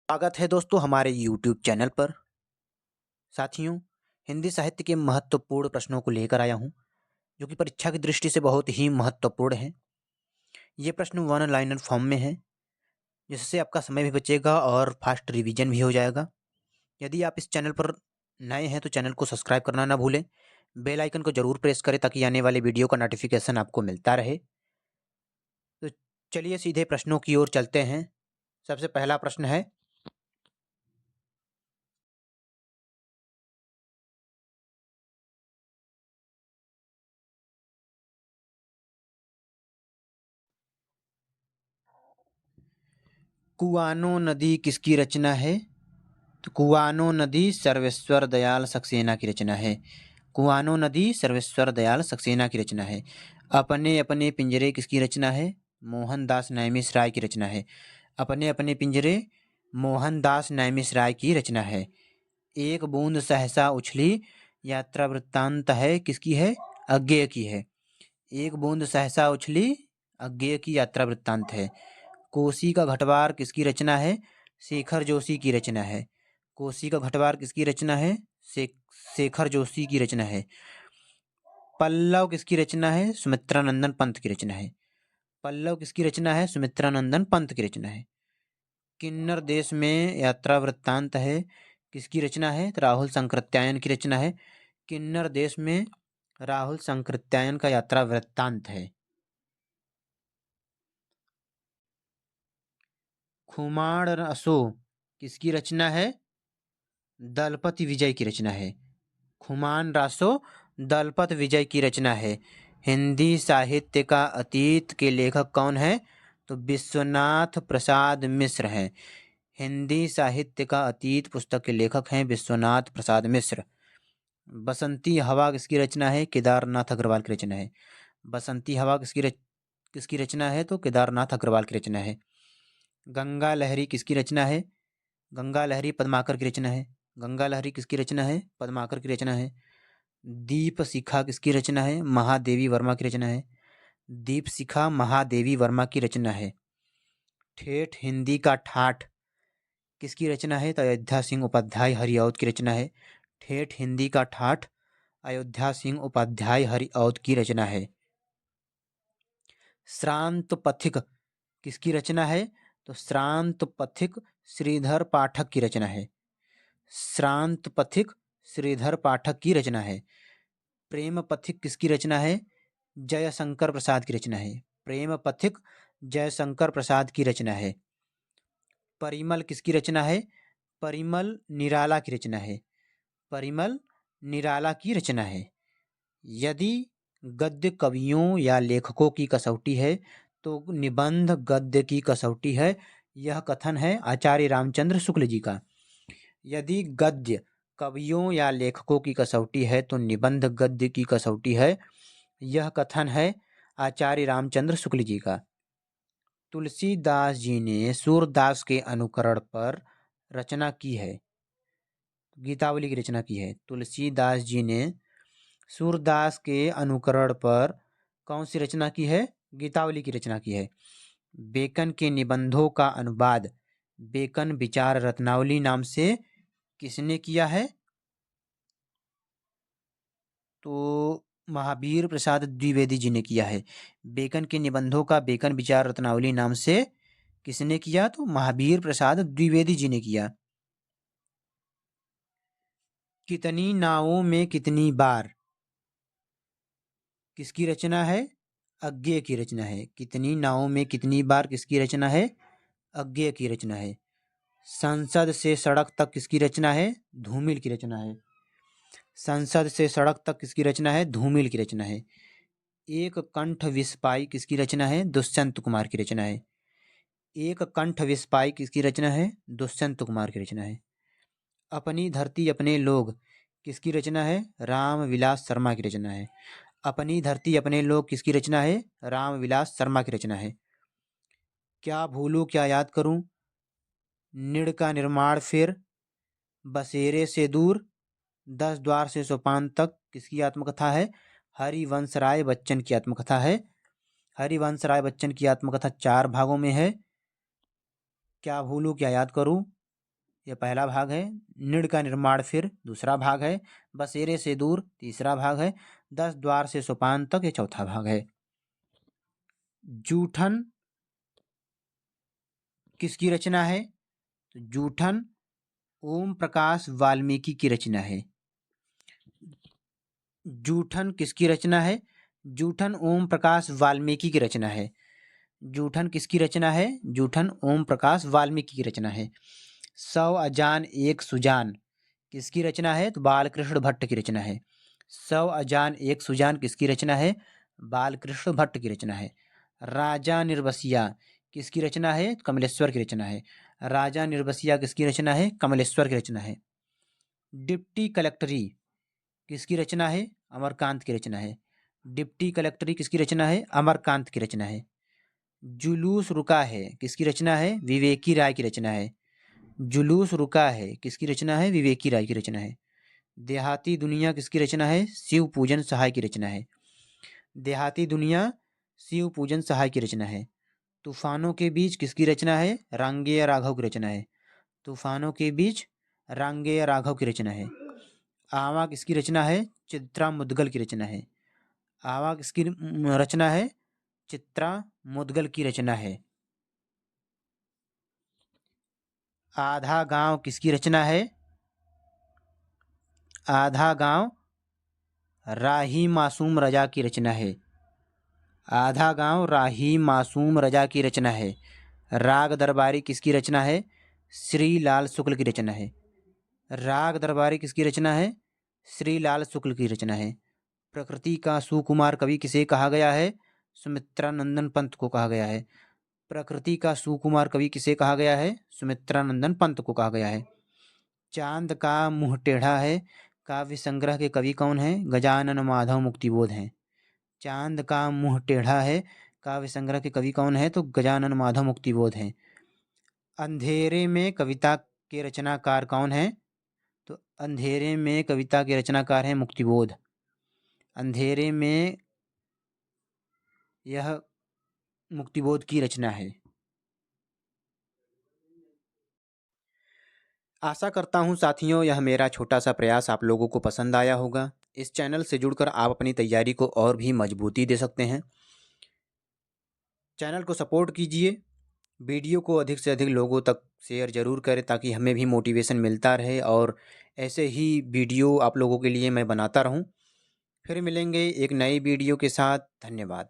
स्वागत है दोस्तों हमारे YouTube चैनल पर। साथियों, हिंदी साहित्य के महत्वपूर्ण प्रश्नों को लेकर आया हूं, जो कि परीक्षा की दृष्टि से बहुत ही महत्वपूर्ण है। ये प्रश्न वन लाइनर फॉर्म में है, जिससे आपका समय भी बचेगा और फास्ट रिवीजन भी हो जाएगा। यदि आप इस चैनल पर नए हैं तो चैनल को सब्सक्राइब करना ना भूलें। बेल आइकन को जरूर प्रेस करें ताकि आने वाले वीडियो का नोटिफिकेशन आपको मिलता रहे। तो चलिए सीधे प्रश्नों की ओर चलते हैं। सबसे पहला प्रश्न है, कुआनो नदी किसकी रचना है? तो कुआनो नदी सर्वेश्वर दयाल सक्सेना की रचना है। कुआनो नदी सर्वेश्वर दयाल सक्सेना की रचना है। अपने अपने पिंजरे किसकी रचना है? मोहनदास नैमिष की रचना है। अपने अपने पिंजरे मोहनदास नैमिष की रचना है। एक बूंद सहसा उछली यात्रा वृत्तांत है किसकी है? अज्ञेय की है। एक बूंद सहसा उछली अज्ञेय की यात्रा वृत्तांत है। कोसी का घटवार किसकी रचना है? शेखर जोशी की रचना है। कोसी का घटवार किसकी रचना है? शेखर जोशी की रचना है। पल्लव किसकी रचना है? सुमित्रानंदन पंत की रचना है। पल्लव किसकी रचना है? सुमित्रानंदन पंत की रचना है। किन्नर देश में यात्रा वृत्तांत है किसकी रचना है? तो राहुल संकृत्यायन की रचना है। किन्नर देश में राहुल संकृत्यायन का यात्रा वृत्तांत है। खुमाण रसो किसकी रचना है? दलपति विजय की रचना है। खुमान रासो दलपत विजय की रचना है। हिंदी साहित्य का अतीत के लेखक कौन है? तो विश्वनाथ प्रसाद मिश्र हैं। हिंदी साहित्य का अतीत पुस्तक के लेखक हैं विश्वनाथ प्रसाद मिश्र। बसंती हवा किसकी रचना है? केदारनाथ अग्रवाल की रचना है। बसंती हवा किसकी रचना है? तो केदारनाथ अग्रवाल की रचना है। गंगा लहरी किसकी रचना है? गंगा लहरी पद्माकर की रचना है। गंगा लहरी किसकी रचना है? पद्माकर की रचना है। दीप शिखा किसकी रचना है? महादेवी वर्मा की रचना है। दीप शिखा महादेवी वर्मा की रचना है। ठेठ हिंदी का ठाठ किसकी रचना है? तो अयोध्या सिंह उपाध्याय हरिऔध की रचना है। ठेठ हिंदी का ठाठ अयोध्या सिंह उपाध्याय हरिऔध की रचना है। श्रांत पथिक किसकी रचना है? तो श्रांत पथिक श्रीधर पाठक की रचना है। श्रांत पथिक श्रीधर पाठक की रचना है। प्रेम पथिक किसकी रचना है? जयशंकर प्रसाद की रचना है। प्रेम पथिक जयशंकर प्रसाद की रचना है। परिमल किसकी रचना है? परिमल निराला की रचना है। परिमल निराला की रचना है। यदि गद्य कवियों या लेखकों की कसौटी है तो निबंध गद्य की कसौटी है। यह कथन है आचार्य रामचंद्र शुक्ल जी का। यदि गद्य कवियों या लेखकों की कसौटी है तो निबंध गद्य की कसौटी है। यह कथन है आचार्य रामचंद्र शुक्ल जी का। तुलसीदास जी ने सूरदास के अनुकरण पर रचना की है। गीतावली की रचना की है। तुलसीदास जी ने सूरदास के अनुकरण पर कौन सी रचना की है? गीतावली की रचना की है। बेकन के निबंधों का अनुवाद बेकन विचार रत्नावली नाम से किसने किया है? तो महावीर प्रसाद द्विवेदी जी ने किया है। बेकन के निबंधों का बेकन विचार रत्नावली नाम से किसने किया? तो महावीर प्रसाद द्विवेदी जी ने किया। कितनी नावों में कितनी बार किसकी रचना है? अज्ञेय की रचना है। कितनी नावों में कितनी बार किसकी रचना है? अज्ञेय की रचना है। संसद से सड़क तक किसकी रचना है? धूमिल की रचना है। संसद से सड़क तक किसकी रचना है? धूमिल की रचना है। एक कंठ विस्पाई किसकी रचना है? दुष्यंत कुमार की रचना है। एक कंठ विस्पाई किसकी रचना है? दुष्यंत कुमार की रचना है। अपनी धरती अपने लोग किसकी रचना है? रामविलास शर्मा की रचना है। अपनी धरती अपने लोग किसकी रचना है? रामविलास शर्मा की रचना है। क्या भूलूं क्या याद करूं निड़ का निर्माण फिर बसेरे से दूर 10 द्वार से सोपान तक किसकी आत्मकथा है? हरिवंश राय बच्चन की आत्मकथा है। हरिवंश राय बच्चन की आत्मकथा 4 भागों में है। क्या भूलूं क्या याद करूं यह पहला भाग है। निड़ का निर्माण फिर दूसरा भाग है। बसेरे से दूर तीसरा भाग है। 10 द्वार से सोपान तक ये चौथा भाग है। जूठन किसकी रचना है? तो जूठन ओम प्रकाश वाल्मीकि की रचना है। जूठन किसकी रचना है? जूठन ओम प्रकाश वाल्मीकि की रचना है। जूठन किसकी रचना है? जूठन ओम प्रकाश वाल्मीकि की रचना है। सौ अजान एक सुजान किसकी रचना है? तो बालकृष्ण भट्ट की रचना है। सौ अजान एक सुजान किसकी रचना है? बालकृष्ण भट्ट की रचना है। राजा निर्बसिया किसकी रचना है? कमलेश्वर की रचना है। राजा निर्बसिया किसकी रचना है? कमलेश्वर की रचना है। डिप्टी कलेक्टरी किसकी रचना है? अमरकांत की रचना है। डिप्टी कलेक्टरी किसकी रचना है? अमरकांत की रचना है। जुलूस रुका है किसकी रचना है? विवेकी राय की रचना है। जुलूस रुका है किसकी रचना है? विवेकी राय की रचना है। देहाती दुनिया किसकी रचना है? शिव पूजन सहाय की रचना है। देहाती दुनिया शिव पूजन सहाय की रचना है। तूफानों के बीच किसकी रचना है? रांगेय राघव की रचना है। तूफानों के बीच रांगेय राघव की रचना है। आवा किसकी रचना है? चित्रा मुद्गल की रचना है। आवा किसकी रचना है? चित्रा मुद्गल की रचना है। आधा गांव किसकी रचना है? आधा गांव राही मासूम रजा की रचना है। आधा गांव राही मासूम रजा की रचना है। राग दरबारी किसकी रचना है? श्री लाल शुक्ल की रचना है। राग दरबारी किसकी रचना है? श्री लाल शुक्ल की रचना है। प्रकृति का सुकुमार कवि किसे कहा गया है? सुमित्रानंदन पंत को कहा गया है। प्रकृति का सुकुमार कवि किसे कहा गया है? सुमित्रानंदन पंत को कहा गया है। चांद का मुंह टेढ़ा है काव्य संग्रह के कवि कौन है? गजानन माधव मुक्तिबोध हैं। चांद का मुंह टेढ़ा है काव्य संग्रह के कवि कौन है? तो गजानन माधव मुक्तिबोध हैं। अंधेरे में कविता के रचनाकार कौन है? तो अंधेरे में कविता के रचनाकार हैं मुक्तिबोध। अंधेरे में यह मुक्तिबोध की रचना है। आशा करता हूँ साथियों यह मेरा छोटा सा प्रयास आप लोगों को पसंद आया होगा। इस चैनल से जुड़कर आप अपनी तैयारी को और भी मजबूती दे सकते हैं। चैनल को सपोर्ट कीजिए। वीडियो को अधिक से अधिक लोगों तक शेयर ज़रूर करें ताकि हमें भी मोटिवेशन मिलता रहे और ऐसे ही वीडियो आप लोगों के लिए मैं बनाता रहूं। फिर मिलेंगे एक नई वीडियो के साथ। धन्यवाद।